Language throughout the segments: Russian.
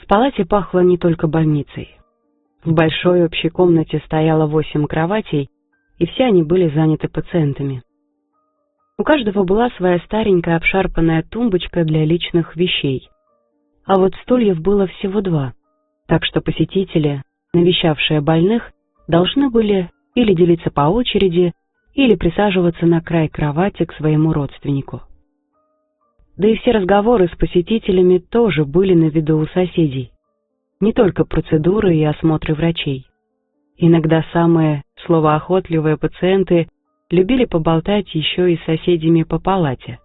палате пахло не только больницей. В большой общей комнате стояло 8 кроватей, и все они были заняты пациентами. У каждого была своя старенькая обшарпанная тумбочка для личных вещей, а вот стульев было всего 2, так что посетители, навещавшие больных, должны были или делиться по очереди, или присаживаться на край кровати к своему родственнику. Да и все разговоры с посетителями тоже были на виду у соседей. Не только процедуры и осмотры врачей. Иногда самые словоохотливые пациенты любили поболтать еще и с соседями по палате,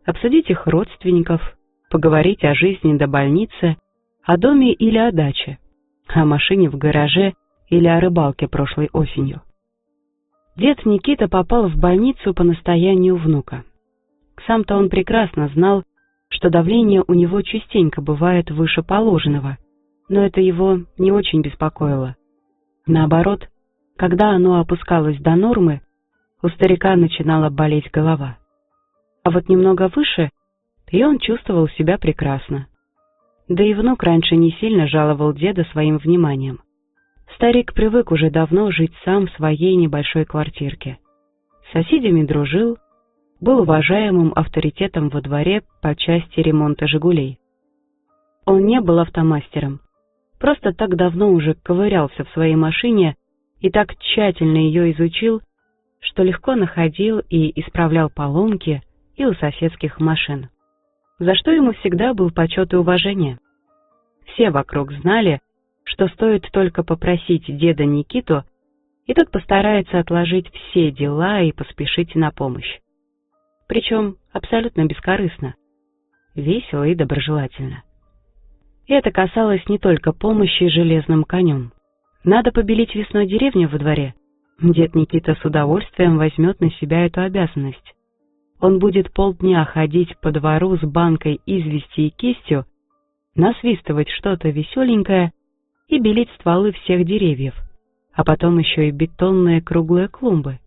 обсудить их родственников, поговорить о жизни до больницы, о доме или о даче, о машине в гараже или о рыбалке прошлой осенью. Дед Никита попал в больницу по настоянию внука. Сам-то он прекрасно знал, что давление у него частенько бывает выше положенного, но это его не очень беспокоило. Наоборот, когда оно опускалось до нормы, у старика начинала болеть голова. А вот немного выше, и он чувствовал себя прекрасно. Да и внук раньше не сильно жаловал деда своим вниманием. Старик привык уже давно жить сам в своей небольшой квартирке. С соседями дружил, был уважаемым авторитетом во дворе по части ремонта «Жигулей». Он не был автомастером, просто так давно уже ковырялся в своей машине и так тщательно ее изучил, что легко находил и исправлял поломки и у соседских машин, за что ему всегда был почет и уважение. Все вокруг знали, что стоит только попросить деда Никиту, и тот постарается отложить все дела и поспешить на помощь. Причем абсолютно бескорыстно, весело и доброжелательно. И это касалось не только помощи железным конем. Надо побелить весной деревню во дворе. Дед Никита с удовольствием возьмет на себя эту обязанность. Он будет полдня ходить по двору с банкой извести и кистью, насвистывать что-то веселенькое и белить стволы всех деревьев, а потом еще и бетонные круглые клумбы,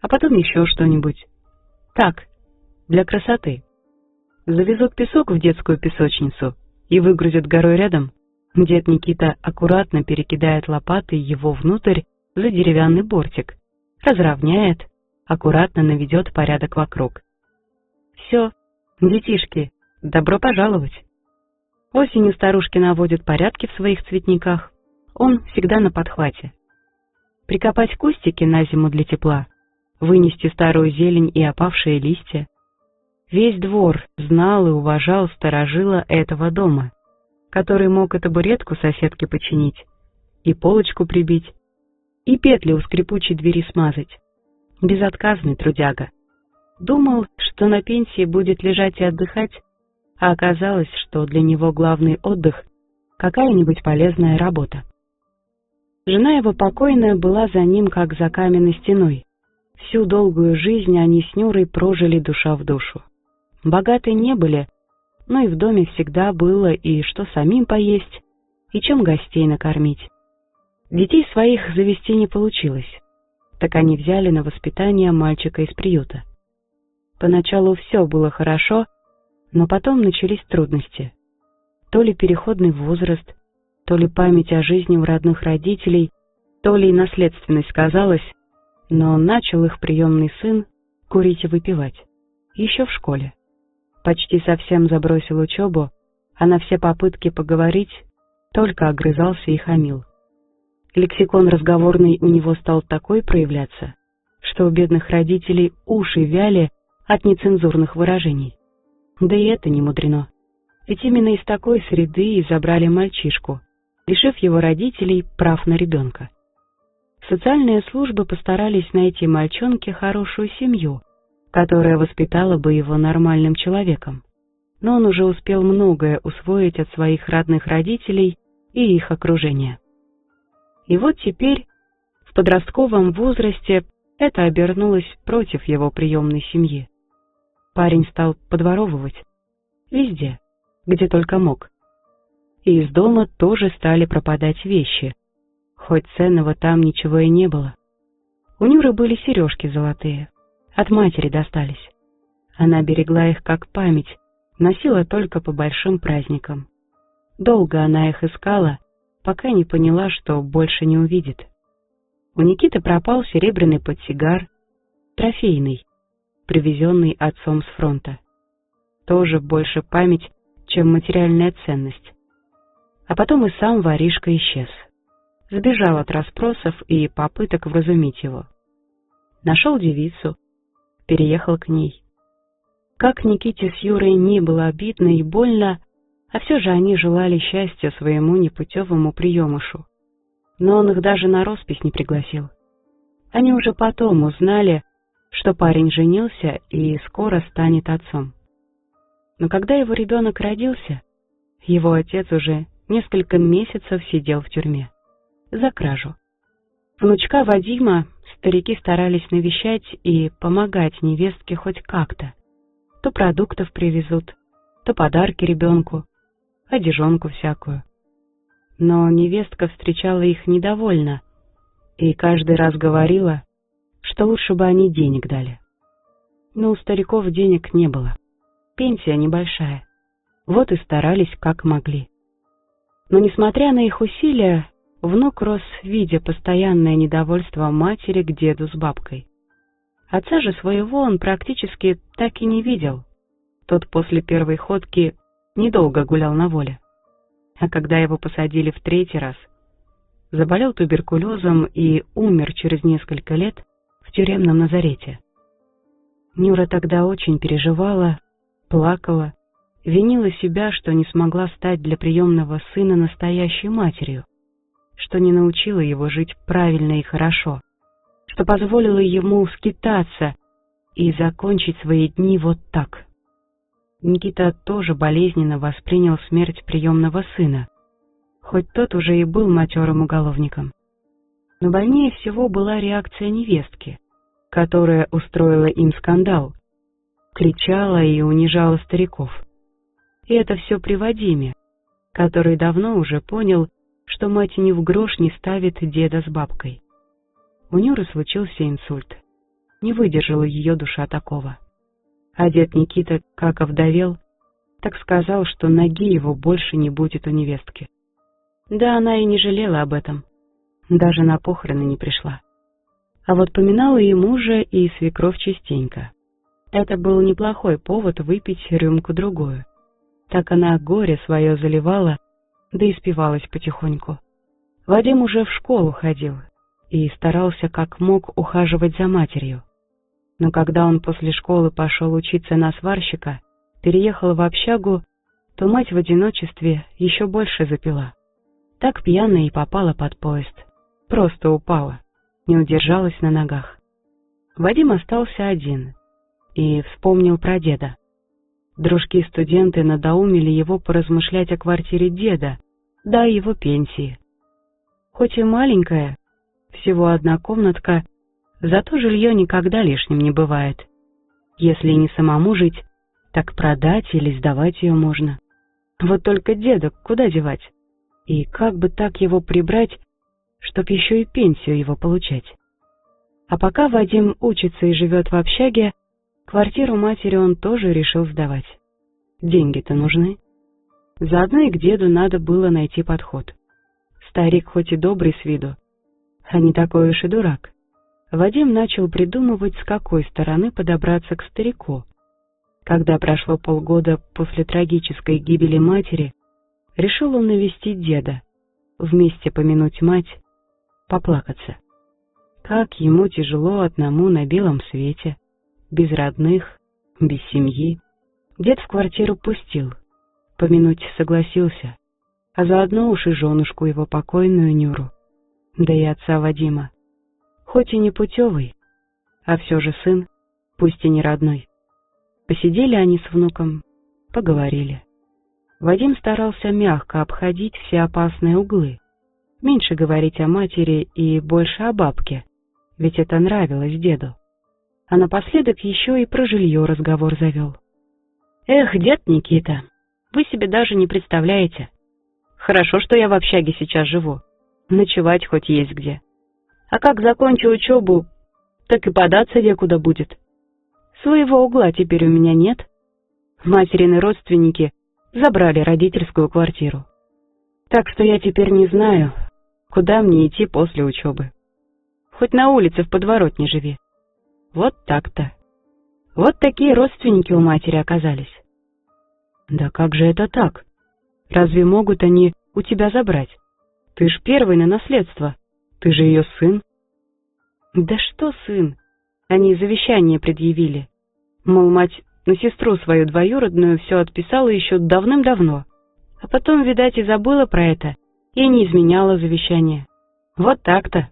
а потом еще что-нибудь. Так, для красоты. Завезут песок в детскую песочницу и выгрузят горой рядом. Дед Никита аккуратно перекидает лопатой его внутрь за деревянный бортик, разровняет, аккуратно наведет порядок вокруг. Все, детишки, добро пожаловать. Осенью старушки наводят порядки в своих цветниках, он всегда на подхвате. Прикопать кустики на зиму для тепла, вынести старую зелень и опавшие листья. Весь двор знал и уважал старожила этого дома, который мог и табуретку соседке починить, и полочку прибить, и петли у скрипучей двери смазать. Безотказный трудяга. Думал, что на пенсии будет лежать и отдыхать, а оказалось, что для него главный отдых — какая-нибудь полезная работа. Жена его покойная была за ним как за каменной стеной. Всю долгую жизнь они с Нюрой прожили душа в душу. Богаты не были, но и в доме всегда было и что самим поесть, и чем гостей накормить. Детей своих завести не получилось, так они взяли на воспитание мальчика из приюта. Поначалу все было хорошо, но потом начались трудности. То ли переходный возраст, то ли память о жизни у родных родителей, то ли и наследственность сказалась, но начал их приемный сын курить и выпивать. Еще в школе. Почти совсем забросил учебу, а на все попытки поговорить только огрызался и хамил. Лексикон разговорный у него стал такой проявляться, что у бедных родителей уши вяли от нецензурных выражений. Да и это не мудрено. Ведь именно из такой среды и забрали мальчишку, лишив его родителей прав на ребенка. Социальные службы постарались найти мальчонке хорошую семью, которая воспитала бы его нормальным человеком. Но он уже успел многое усвоить от своих родных родителей и их окружения. И вот теперь, в подростковом возрасте, это обернулось против его приемной семьи. Парень стал подворовывать. Везде, где только мог. И из дома тоже стали пропадать вещи, хоть ценного там ничего и не было. У Нюры были сережки золотые, от матери достались. Она берегла их как память, носила только по большим праздникам. Долго она их искала, пока не поняла, что больше не увидит. У Никиты пропал серебряный портсигар, трофейный, привезенный отцом с фронта. Тоже больше память, чем материальная ценность. А потом и сам воришка исчез. Сбежал от расспросов и попыток вразумить его. Нашел девицу, переехал к ней. Как Никите с Юрой не было обидно и больно, а все же они желали счастья своему непутевому приемышу. Но он их даже на роспись не пригласил. Они уже потом узнали, что парень женился и скоро станет отцом. Но когда его ребенок родился, его отец уже несколько месяцев сидел в тюрьме за кражу. Внучка Вадима старики старались навещать и помогать невестке хоть как-то. То продуктов привезут, то подарки ребенку, одежонку всякую. Но невестка встречала их недовольно и каждый раз говорила, что лучше бы они денег дали. Но у стариков денег не было, пенсия небольшая, вот и старались как могли. Но несмотря на их усилия, внук рос, видя постоянное недовольство матери к деду с бабкой. Отца же своего он практически так и не видел. Тот после первой ходки недолго гулял на воле. А когда его посадили в третий раз, заболел туберкулезом и умер через несколько лет в тюремном лазарете. Нюра тогда очень переживала, плакала, винила себя, что не смогла стать для приемного сына настоящей матерью, что не научила его жить правильно и хорошо, что позволила ему скитаться и закончить свои дни вот так. Никита тоже болезненно воспринял смерть приемного сына, хоть тот уже и был матерым уголовником. Но больнее всего была реакция невестки, которая устроила им скандал, кричала и унижала стариков. И это все при Вадиме, который давно уже понял, что мать ни в грош не ставит деда с бабкой. У Нюры случился инсульт. Не выдержала ее душа такого. А дед Никита, как овдовел, так сказал, что ноги его больше не будет у невестки. Да она и не жалела об этом. Даже на похороны не пришла. А вот поминала и мужа, и свекровь частенько. Это был неплохой повод выпить рюмку-другую. Так она горе свое заливала, да и спивалась потихоньку. Вадим уже в школу ходил и старался как мог ухаживать за матерью. Но когда он после школы пошел учиться на сварщика, переехал в общагу, то мать в одиночестве еще больше запила. Так пьяная и попала под поезд. Просто упала, не удержалась на ногах. Вадим остался один и вспомнил про деда. Дружки-студенты надоумили его поразмышлять о квартире деда, да и его пенсии. Хоть и маленькая, всего одна комнатка, зато жилье никогда лишним не бывает. Если не самому жить, так продать или сдавать ее можно. Вот только деда куда девать? И как бы так его прибрать, чтоб еще и пенсию его получать? А пока Вадим учится и живет в общаге, квартиру матери он тоже решил сдавать. Деньги-то нужны. Заодно и к деду надо было найти подход. Старик хоть и добрый с виду, а не такой уж и дурак. Вадим начал придумывать, с какой стороны подобраться к старику. Когда прошло полгода после трагической гибели матери, решил он навестить деда, вместе помянуть мать, поплакаться. Как ему тяжело одному на белом свете, без родных, без семьи. Дед в квартиру пустил, помянуть согласился, а заодно уж и женушку его покойную Нюру, да и отца Вадима. Хоть и не путевый, а все же сын, пусть и не родной. Посидели они с внуком, поговорили. Вадим старался мягко обходить все опасные углы, меньше говорить о матери и больше о бабке, ведь это нравилось деду. А напоследок еще и про жилье разговор завел. «Эх, дед Никита, вы себе даже не представляете. Хорошо, что я в общаге сейчас живу, ночевать хоть есть где. А как закончу учебу, так и податься некуда будет. Своего угла теперь у меня нет. Материны родственники забрали родительскую квартиру. Так что я теперь не знаю, куда мне идти после учебы. Хоть на улице в подворотне живи. Вот так-то. Вот такие родственники у матери оказались. Да как же это так? Разве могут они у тебя забрать? Ты ж первый на наследство. Ты же ее сын. Да что сын? Они завещание предъявили. Мол, мать на сестру свою двоюродную все отписала еще давным-давно. А потом, видать, и забыла про это, и не изменяла завещание. Вот так-то.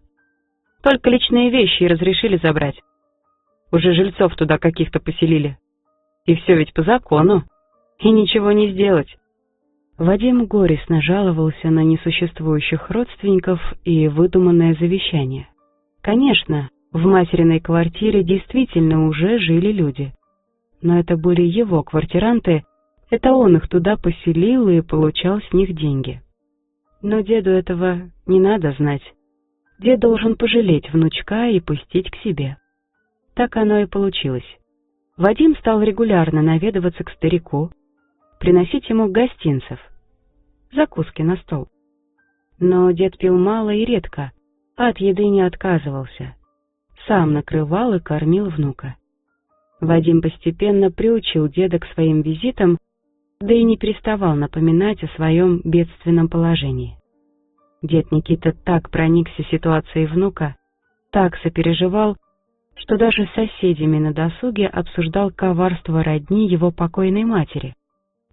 Только личные вещи и разрешили забрать. Уже жильцов туда каких-то поселили. И все ведь по закону. И ничего не сделать. Вадим горестно жаловался на несуществующих родственников и выдуманное завещание. Конечно, в материной квартире действительно уже жили люди. Но это были его квартиранты, это он их туда поселил и получал с них деньги. Но деду этого не надо знать. Дед должен пожалеть внучка и пустить к себе. Так оно и получилось. Вадим стал регулярно наведываться к старику, приносить ему гостинцев, закуски на стол. Но дед пил мало и редко, а от еды не отказывался. Сам накрывал и кормил внука. Вадим постепенно приучил деда к своим визитам, да и не переставал напоминать о своем бедственном положении. Дед Никита так проникся ситуацией внука, так сопереживал, что даже с соседями на досуге обсуждал коварство родни его покойной матери,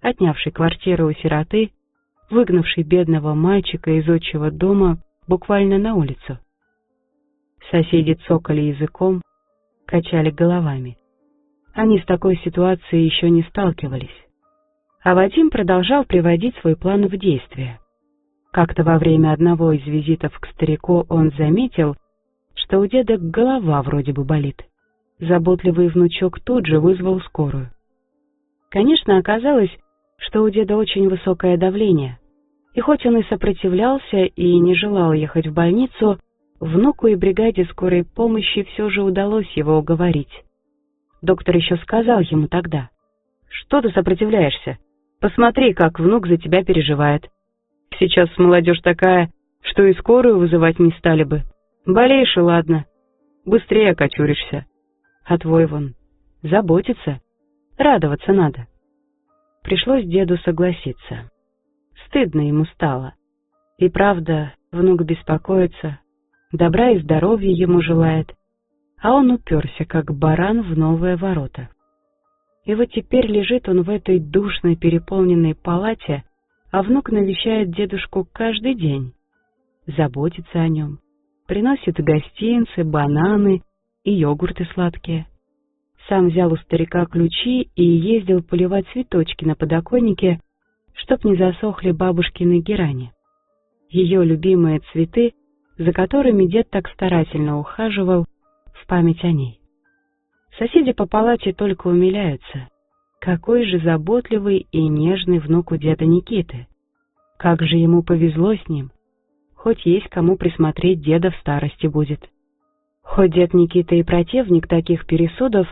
отнявшей квартиру у сироты, выгнавшей бедного мальчика из отчего дома буквально на улицу. Соседи цокали языком, качали головами. Они с такой ситуацией еще не сталкивались. А Вадим продолжал приводить свой план в действие. Как-то во время одного из визитов к старику он заметил, что у деда голова вроде бы болит. Заботливый внучок тут же вызвал скорую. Конечно, оказалось, что у деда очень высокое давление, и хоть он и сопротивлялся и не желал ехать в больницу, внуку и бригаде скорой помощи все же удалось его уговорить. Доктор еще сказал ему тогда: «Что ты сопротивляешься? Посмотри, как внук за тебя переживает. Сейчас молодежь такая, что и скорую вызывать не стали бы. Болеешь и ладно, быстрее окочуришься. А твой вон заботится, радоваться надо». Пришлось деду согласиться. Стыдно ему стало. И правда, внук беспокоится, добра и здоровья ему желает, а он уперся, как баран, в новые ворота. И вот теперь лежит он в этой душной переполненной палате, а внук навещает дедушку каждый день, заботится о нем, приносит гостинцы, бананы и йогурты сладкие. Сам взял у старика ключи и ездил поливать цветочки на подоконнике, чтоб не засохли бабушкины герани. Ее любимые цветы, за которыми дед так старательно ухаживал в память о ней. Соседи по палате только умиляются. Какой же заботливый и нежный внук у деда Никиты. Как же ему повезло с ним. Хоть есть кому присмотреть деда в старости будет. Хоть дед Никита и противник таких пересудов,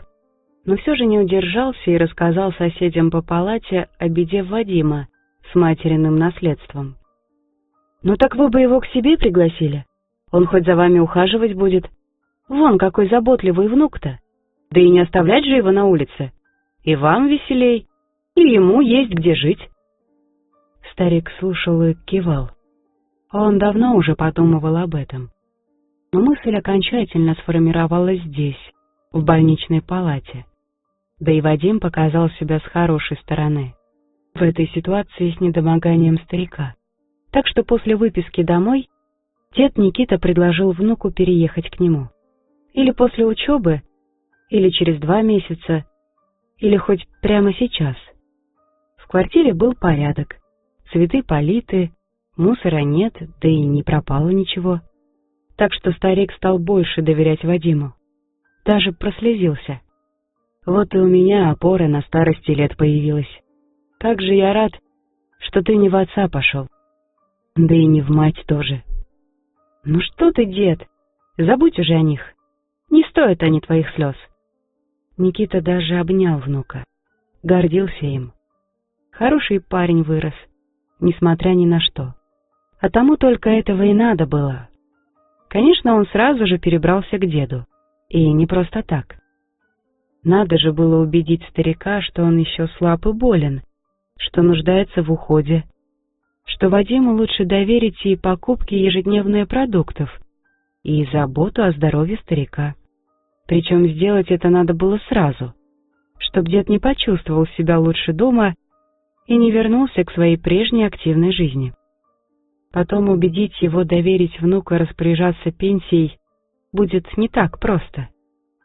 но все же не удержался и рассказал соседям по палате о беде Вадима с материным наследством. «Ну так вы бы его к себе пригласили? Он хоть за вами ухаживать будет. Вон какой заботливый внук-то. Да и не оставлять же его на улице. И вам веселей, и ему есть где жить». Старик слушал и кивал. Он давно уже подумывал об этом. Но мысль окончательно сформировалась здесь, в больничной палате. Да и Вадим показал себя с хорошей стороны в этой ситуации с недомоганием старика. Так что после выписки домой дед Никита предложил внуку переехать к нему. Или после учебы, или через 2 месяца, или хоть прямо сейчас. В квартире был порядок, цветы политы, мусора нет, да и не пропало ничего. Так что старик стал больше доверять Вадиму. Даже прослезился. «Вот и у меня опора на старости лет появилась. Как же я рад, что ты не в отца пошел. Да и не в мать тоже». «Ну что ты, дед, забудь уже о них. Не стоят они твоих слез». Никита даже обнял внука, гордился им. Хороший парень вырос, несмотря ни на что. А тому только этого и надо было. Конечно, он сразу же перебрался к деду. И не просто так. Надо же было убедить старика, что он еще слаб и болен, что нуждается в уходе, что Вадиму лучше доверить и покупки ежедневных продуктов, и заботу о здоровье старика. Причем сделать это надо было сразу, чтоб дед не почувствовал себя лучше дома и не вернулся к своей прежней активной жизни. Потом убедить его доверить внука распоряжаться пенсией будет не так просто.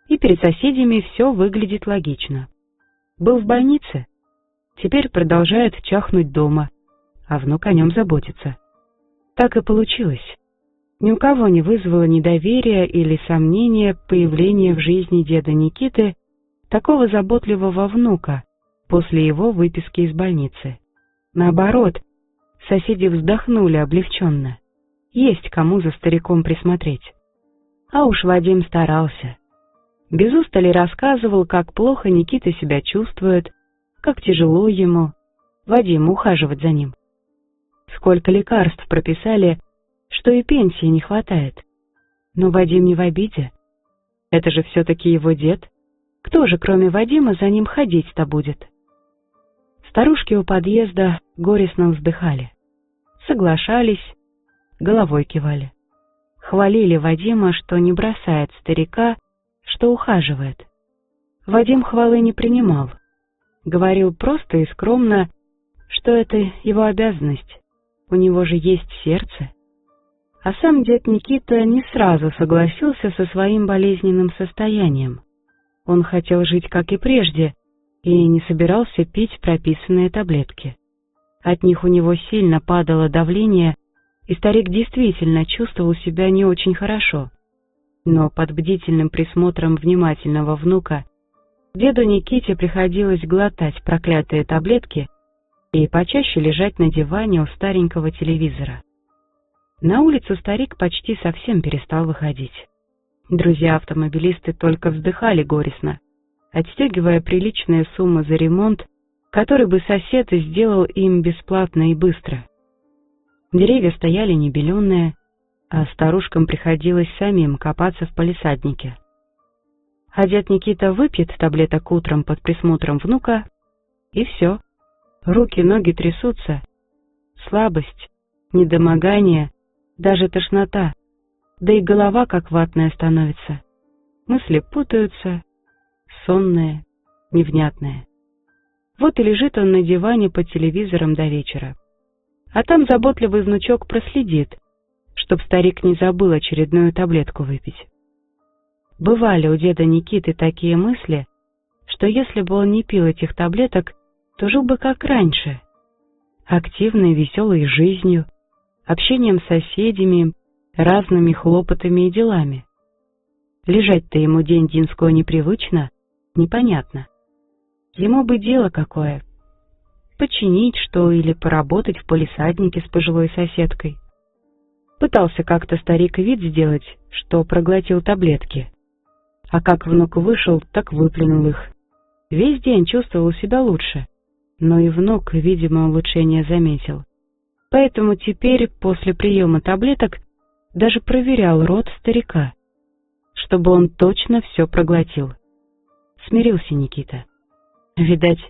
И перед соседями все выглядит логично. Был в больнице, теперь продолжает чахнуть дома, а внук о нем заботится. Так и получилось. Ни у кого не вызвало недоверия или сомнения появление в жизни деда Никиты такого заботливого внука после его выписки из больницы. Наоборот, соседи вздохнули облегченно. Есть кому за стариком присмотреть. А уж Вадим старался. Без устали рассказывал, как плохо Никита себя чувствует, как тяжело ему, Вадиму, ухаживать за ним. Сколько лекарств прописали, что и пенсии не хватает. Но Вадим не в обиде. Это же все-таки его дед. Кто же, кроме Вадима, за ним ходить-то будет? Старушки у подъезда горестно вздыхали. Соглашались, головой кивали. Хвалили Вадима, что не бросает старика, что ухаживает. Вадим хвалы не принимал. Говорил просто и скромно, что это его обязанность. У него же есть сердце. А сам дед Никита не сразу согласился со своим болезненным состоянием. Он хотел жить, как и прежде, и не собирался пить прописанные таблетки. От них у него сильно падало давление, и старик действительно чувствовал себя не очень хорошо. Но под бдительным присмотром внимательного внука деду Никите приходилось глотать проклятые таблетки и почаще лежать на диване у старенького телевизора. На улицу старик почти совсем перестал выходить. Друзья-автомобилисты только вздыхали горестно, отстегивая приличные суммы за ремонт, который бы сосед сделал им бесплатно и быстро. Деревья стояли небеленые, а старушкам приходилось самим копаться в палисаднике. А дед Никита выпьет таблеток утром под присмотром внука, и все. Руки, ноги трясутся, слабость, недомогание, даже тошнота, да и голова как ватная становится. Мысли путаются, сонные, невнятные. Вот и лежит он на диване под телевизором до вечера. А там заботливый внучок проследит, чтоб старик не забыл очередную таблетку выпить. Бывали у деда Никиты такие мысли, что если бы он не пил этих таблеток, то жил бы как раньше, активной, веселой жизнью, общением с соседями, разными хлопотами и делами. Лежать-то ему день-деньской непривычно, непонятно. Ему бы дело какое. Починить что или поработать в палисаднике с пожилой соседкой. Пытался как-то старик вид сделать, что проглотил таблетки. А как внук вышел, так выплюнул их. Весь день чувствовал себя лучше, но и внук, видимо, улучшение заметил. Поэтому теперь, после приема таблеток, даже проверял рот старика, чтобы он точно все проглотил. Смирился Никита. Видать,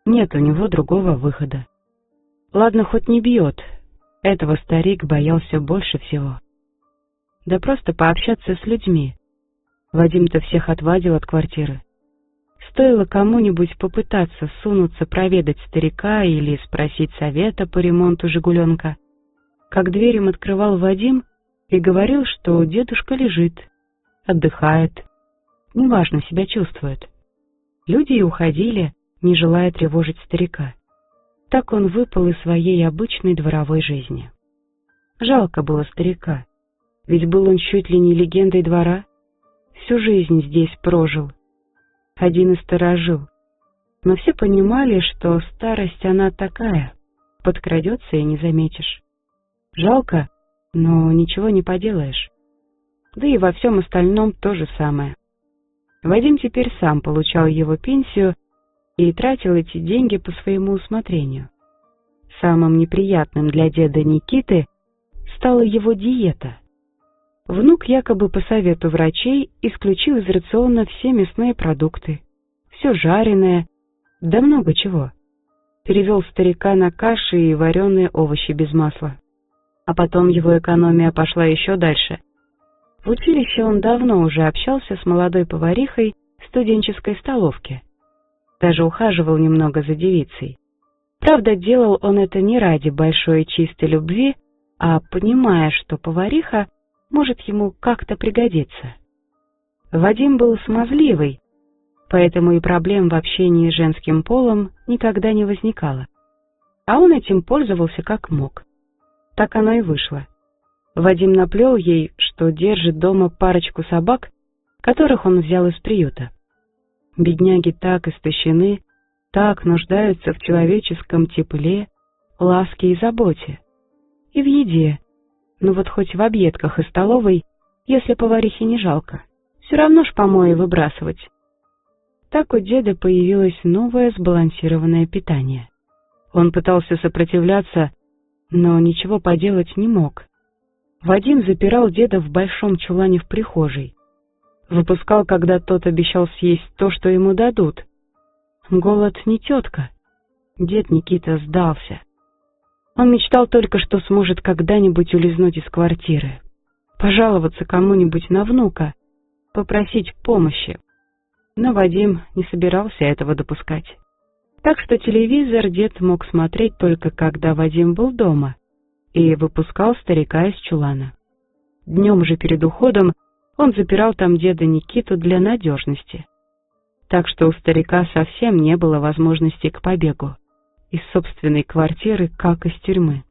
нет у него другого выхода. Ладно, хоть не бьет. Этого старик боялся больше всего. Да просто пообщаться с людьми. Вадим-то всех отвадил от квартиры. Стоило кому-нибудь попытаться сунуться проведать старика или спросить совета по ремонту «Жигуленка», как дверь им открывал Вадим и говорил, что дедушка лежит, отдыхает, неважно себя чувствует. Люди и уходили, не желая тревожить старика. Так он выпал из своей обычной дворовой жизни. Жалко было старика, ведь был он чуть ли не легендой двора, всю жизнь здесь прожил, один и сторожил. Но все понимали, что старость она такая, подкрадется и не заметишь. Жалко, но ничего не поделаешь. Да и во всем остальном то же самое. Вадим теперь сам получал его пенсию и тратил эти деньги по своему усмотрению. Самым неприятным для деда Никиты стала его диета. Внук якобы по совету врачей исключил из рациона все мясные продукты, все жареное, да много чего. Перевел старика на каши и вареные овощи без масла. А потом его экономия пошла еще дальше. В училище он давно уже общался с молодой поварихой в студенческой столовке. Даже ухаживал немного за девицей. Правда, делал он это не ради большой и чистой любви, а понимая, что повариха может ему как-то пригодиться. Вадим был смазливый, поэтому и проблем в общении с женским полом никогда не возникало. А он этим пользовался как мог. Так оно и вышло. Вадим наплел ей, что держит дома парочку собак, которых он взял из приюта. Бедняги так истощены, так нуждаются в человеческом тепле, ласке и заботе. И в еде, ну вот хоть в объедках и столовой, если поварихе не жалко, все равно ж помои выбрасывать. Так у деда появилось новое сбалансированное питание. Он пытался сопротивляться, но ничего поделать не мог. Вадим запирал деда в большом чулане в прихожей. Выпускал, когда тот обещал съесть то, что ему дадут. Голод не тетка. Дед Никита сдался. Он мечтал только, что сможет когда-нибудь улизнуть из квартиры, пожаловаться кому-нибудь на внука, попросить помощи. Но Вадим не собирался этого допускать. Так что телевизор дед мог смотреть только когда Вадим был дома и выпускал старика из чулана. Днем же перед уходом он запирал там деда Никиту для надежности. Так что у старика совсем не было возможности к побегу из собственной квартиры, как из тюрьмы.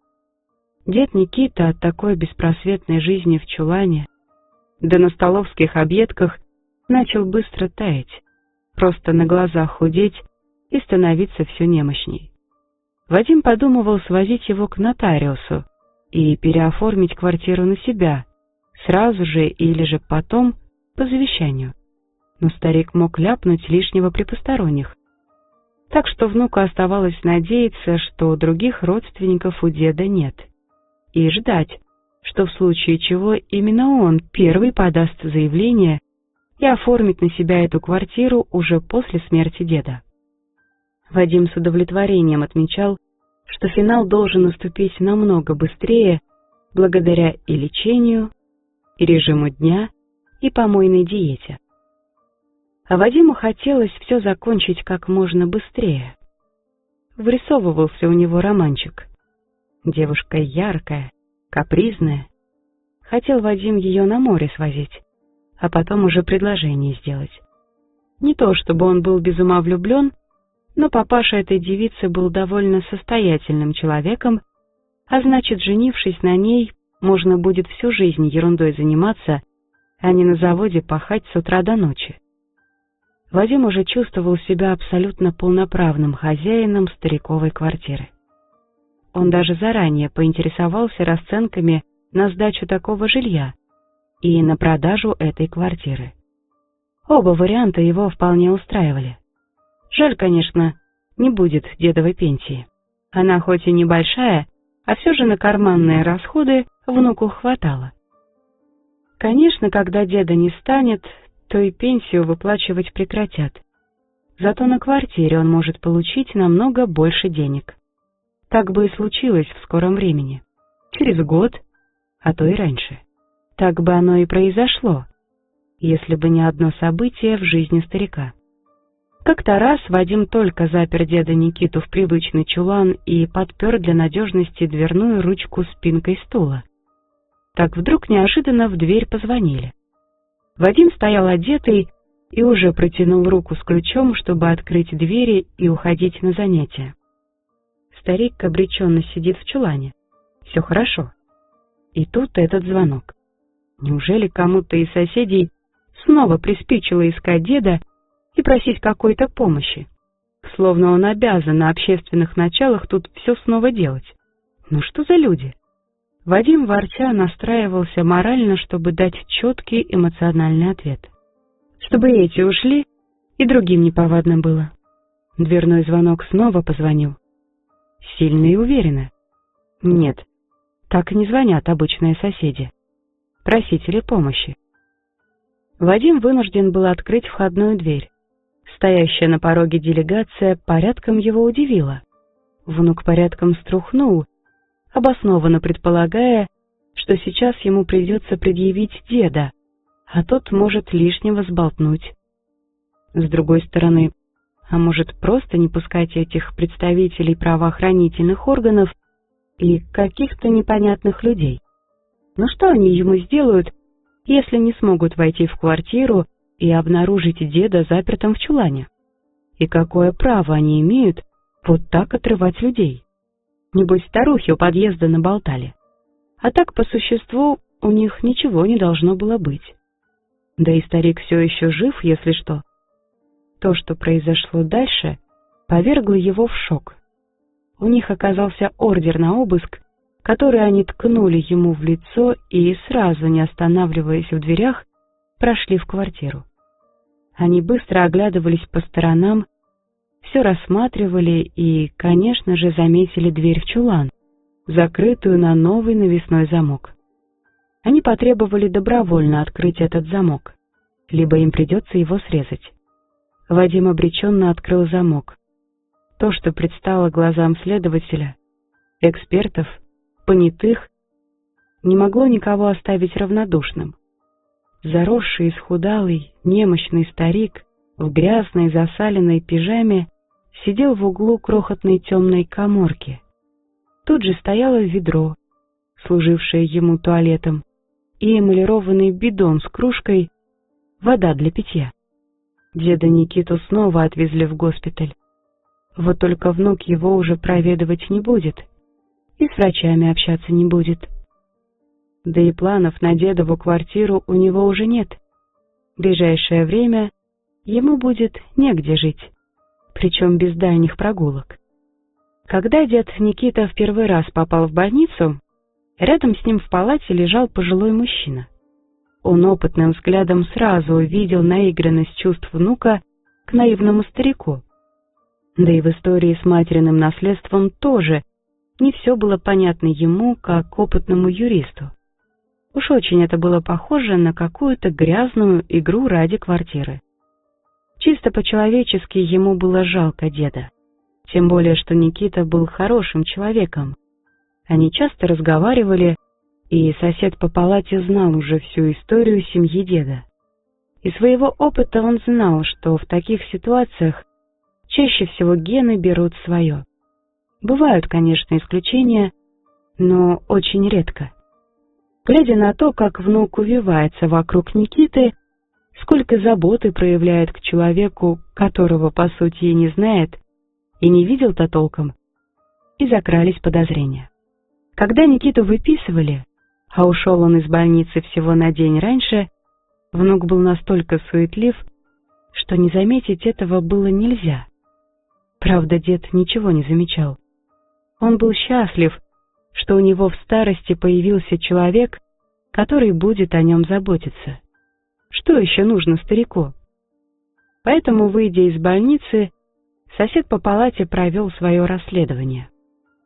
Дед Никита от такой беспросветной жизни в чулане, да на столовских объедках, начал быстро таять, просто на глазах худеть и становиться все немощней. Вадим подумывал свозить его к нотариусу и переоформить квартиру на себя, сразу же или же потом по завещанию. Но старик мог ляпнуть лишнего при посторонних. Так что внуку оставалось надеяться, что других родственников у деда нет, и ждать, что в случае чего именно он первый подаст заявление и оформит на себя эту квартиру уже после смерти деда. Вадим с удовлетворением отмечал, что финал должен наступить намного быстрее благодаря и лечению, и режиму дня, и помойной диете. А Вадиму хотелось все закончить как можно быстрее. Вырисовывался у него романчик. Девушка яркая, капризная. Хотел Вадим ее на море свозить, а потом уже предложение сделать. Не то чтобы он был без ума влюблен, но папаша этой девицы был довольно состоятельным человеком, а значит, женившись на ней, можно будет всю жизнь ерундой заниматься, а не на заводе пахать с утра до ночи. Вадим уже чувствовал себя абсолютно полноправным хозяином стариковой квартиры. Он даже заранее поинтересовался расценками на сдачу такого жилья и на продажу этой квартиры. Оба варианта его вполне устраивали. Жаль, конечно, не будет дедовой пенсии. Она хоть и небольшая, а все же на карманные расходы внуку хватало. Конечно, когда деда не станет, то и пенсию выплачивать прекратят. Зато на квартире он может получить намного больше денег. Так бы и случилось в скором времени. Через год, а то и раньше. Так бы оно и произошло, если бы не одно событие в жизни старика. Как-то раз Вадим только запер деда Никиту в привычный чулан и подпер для надежности дверную ручку спинкой стула. Так вдруг неожиданно в дверь позвонили. Вадим стоял одетый и уже протянул руку с ключом, чтобы открыть двери и уходить на занятия. Старик обреченно сидит в чулане. Все хорошо. И тут этот звонок. Неужели кому-то из соседей снова приспичило искать деда и просить какой-то помощи? Словно он обязан на общественных началах тут все снова делать. Ну что за люди? Вадим ворча настраивался морально, чтобы дать четкий эмоциональный ответ. Чтобы эти ушли, и другим неповадно было. Дверной звонок снова позвонил. Сильно и уверенно. Нет, так и не звонят обычные соседи, просители помощи. Вадим вынужден был открыть входную дверь. Стоящая на пороге делегация порядком его удивила. Внук порядком струхнул, обоснованно предполагая, что сейчас ему придется предъявить деда, а тот может лишнего сболтнуть. С другой стороны, а может просто не пускать этих представителей правоохранительных органов и каких-то непонятных людей? Но что они ему сделают, если не смогут войти в квартиру и обнаружить деда запертым в чулане? И какое право они имеют вот так отрывать людей? Небось, старухи у подъезда наболтали. А так, по существу, у них ничего не должно было быть. Да и старик все еще жив, если что. То, что произошло дальше, повергло его в шок. У них оказался ордер на обыск, который они ткнули ему в лицо и, сразу не останавливаясь в дверях, прошли в квартиру. Они быстро оглядывались по сторонам, все рассматривали и, конечно же, заметили дверь в чулан, закрытую на новый навесной замок. Они потребовали добровольно открыть этот замок, либо им придется его срезать. Вадим обреченно открыл замок. То, что предстало глазам следователя, экспертов, понятых, не могло никого оставить равнодушным. Заросший, исхудалый, немощный старик в грязной засаленной пижаме сидел в углу крохотной темной каморки. Тут же стояло ведро, служившее ему туалетом, и эмалированный бидон с кружкой, вода для питья. Деда Никиту снова отвезли в госпиталь. Вот только внук его уже проведывать не будет и с врачами общаться не будет. Да и планов на дедову квартиру у него уже нет. В ближайшее время ему будет негде жить, причем без дальних прогулок. Когда дед Никита в первый раз попал в больницу, рядом с ним в палате лежал пожилой мужчина. Он опытным взглядом сразу увидел наигранность чувств внука к наивному старику. Да и в истории с материным наследством тоже не все было понятно ему, как опытному юристу. Уж очень это было похоже на какую-то грязную игру ради квартиры. Чисто по-человечески ему было жалко деда. Тем более, что Никита был хорошим человеком. Они часто разговаривали, и сосед по палате знал уже всю историю семьи деда. Из своего опыта он знал, что в таких ситуациях чаще всего гены берут свое. Бывают, конечно, исключения, но очень редко. Глядя на то, как внук увивается вокруг Никиты, сколько заботы проявляет к человеку, которого, по сути, и не знает, и не видел-то толком, и закрались подозрения. Когда Никиту выписывали, а ушел он из больницы всего на день раньше, внук был настолько суетлив, что не заметить этого было нельзя. Правда, дед ничего не замечал. Он был счастлив, что у него в старости появился человек, который будет о нем заботиться. Что еще нужно старику? Поэтому, выйдя из больницы, сосед по палате провел свое расследование.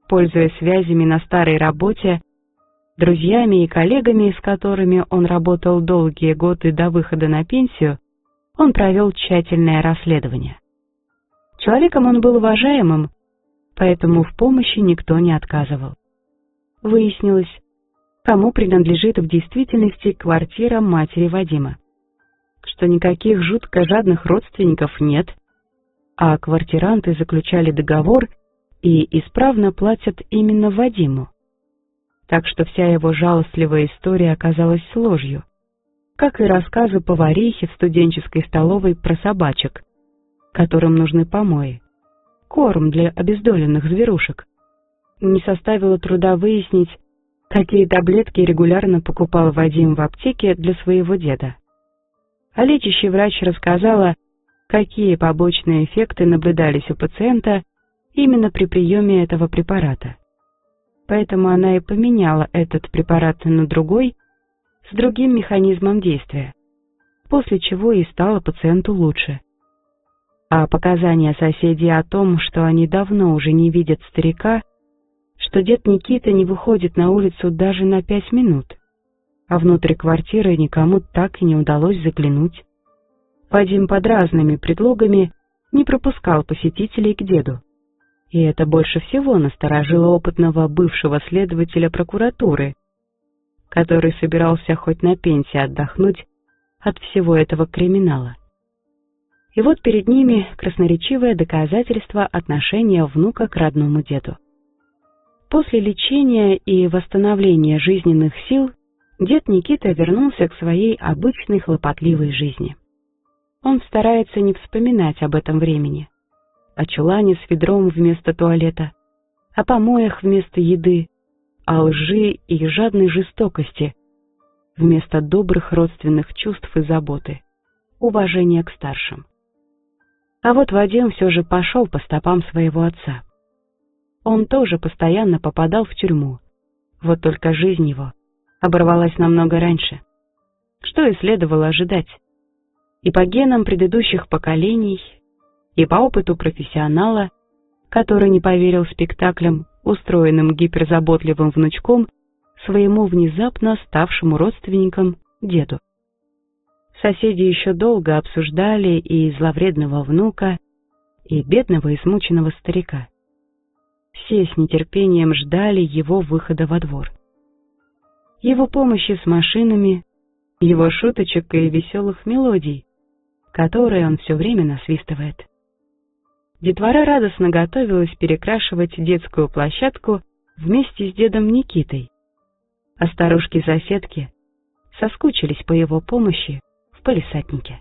Пользуясь связями на старой работе, друзьями и коллегами, с которыми он работал долгие годы до выхода на пенсию, он провел тщательное расследование. Человеком он был уважаемым, поэтому в помощи никто не отказывал. Выяснилось, кому принадлежит в действительности квартира матери Вадима, что никаких жутко жадных родственников нет, а квартиранты заключали договор и исправно платят именно Вадиму. Так что вся его жалостливая история оказалась ложью, как и рассказы поварихи в студенческой столовой про собачек, которым нужны помои, корм для обездоленных зверушек. Не составило труда выяснить, какие таблетки регулярно покупал Вадим в аптеке для своего деда. А лечащий врач рассказала, какие побочные эффекты наблюдались у пациента именно при приеме этого препарата. Поэтому она и поменяла этот препарат на другой, с другим механизмом действия, после чего и стало пациенту лучше. А показания соседей о том, что они давно уже не видят старика, что дед Никита не выходит на улицу даже на 5 минут, а внутрь квартиры никому так и не удалось заглянуть. Вадим под разными предлогами не пропускал посетителей к деду. И это больше всего насторожило опытного бывшего следователя прокуратуры, который собирался хоть на пенсии отдохнуть от всего этого криминала. И вот перед ними красноречивое доказательство отношения внука к родному деду. После лечения и восстановления жизненных сил дед Никита вернулся к своей обычной хлопотливой жизни. Он старается не вспоминать об этом времени, о чулане с ведром вместо туалета, о помоях вместо еды, о лжи и жадной жестокости вместо добрых родственных чувств и заботы, уважения к старшим. А вот Вадим все же пошел по стопам своего отца. Он тоже постоянно попадал в тюрьму, вот только жизнь его оборвалась намного раньше. Что и следовало ожидать. И по генам предыдущих поколений, и по опыту профессионала, который не поверил спектаклям, устроенным гиперзаботливым внучком, своему внезапно ставшему родственником деду. Соседи еще долго обсуждали и зловредного внука, и бедного измученного старика. Все с нетерпением ждали его выхода во двор. Его помощи с машинами, его шуточек и веселых мелодий, которые он все время насвистывает. Детвора радостно готовилась перекрашивать детскую площадку вместе с дедом Никитой, а старушки-соседки соскучились по его помощи в палисаднике.